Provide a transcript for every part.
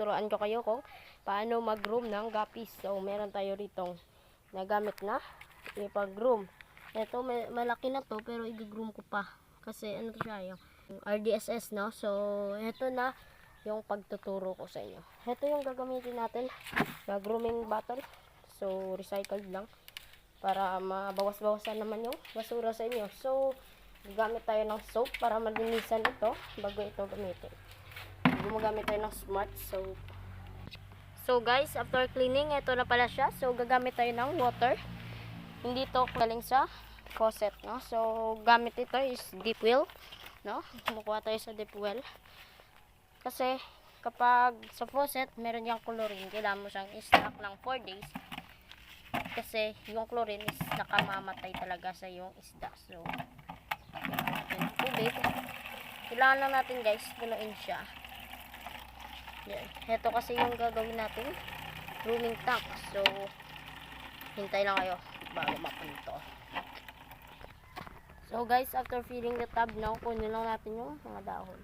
tuturuan ko kayo kung paano mag-groom ng guppies. So, meron tayo ritong nagamit na ipag-groom. Ito, malaki na to, pero i-groom ko pa. Kasi ano to siya, yung RDSS, no? So, ito na yung pagtuturo ko sa inyo. Ito yung gagamitin natin na grooming bottle. So, recycled lang. Para mabawas-bawasan naman yung basura sa inyo. So, gagamit tayo ng soap para malinisan ito bago ito gamitin. Gumagamit tayo ng smart soap. So guys, after cleaning, ito na pala siya. So gagamit tayo ng water. Hindi to galing sa faucet, no? So gamit ito is deep well, no? Kumukuha tayo sa deep well. Kasi kapag sa faucet, meron yung chlorine. Kailangan mo siyang i-stock ng 4 days. Kasi yung chlorine is nakamamatay talaga sa yung isda. So tubig. Kailangan lang natin guys, punuin siya. Yan. Ito kasi yung gagawin natin grooming tank. So hintay lang kayo bago mapunto. So guys, after filling the tub now, kunin lang natin yung mga dahon.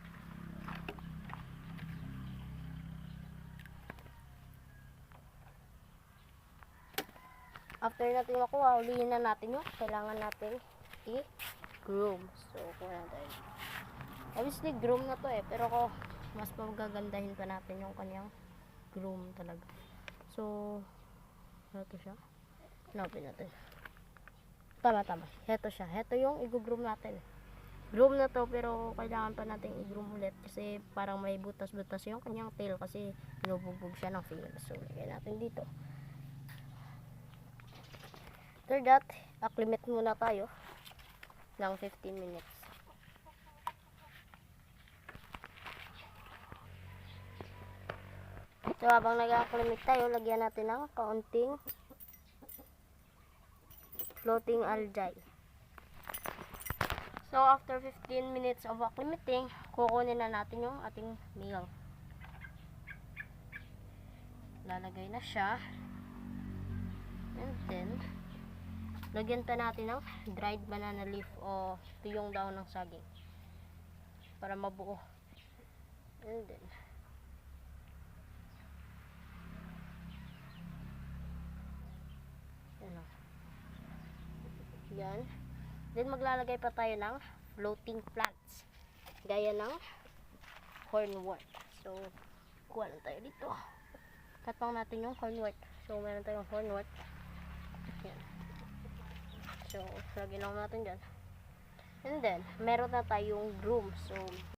After natin makuha, ulihin na natin yung kailangan natin i-groom. So kuha natin. Obviously groom na to pero ko mas pagagandahin pa natin yung kanyang groom talaga. So ito siya. Hanapin natin. Tama. Ito siya. Ito yung i-groom natin. Groom na to pero kailangan pa natin i-groom ulit kasi parang may butas-butas yung kanyang tail kasi binubugbog siya ng female. So lagyan natin dito. After that, acclimate muna tayo ng 15 minutes. So habang nag-acclimate tayo, lagyan natin ng kaunting floating algae. So after 15 minutes of acclimating, kukunin na natin yung ating meal. Lalagay na siya. And then lagyan pa natin ng dried banana leaf o tuyong daon ng saging para mabuo. And then yan. Then maglalagay pa tayo ng floating plants gaya ng hornwort. So kuha lang tayo dito. Katpang natin yung hornwort. So meron tayong hornwort. Yan. So lagyan lang natin dyan. And then meron na tayong broom. So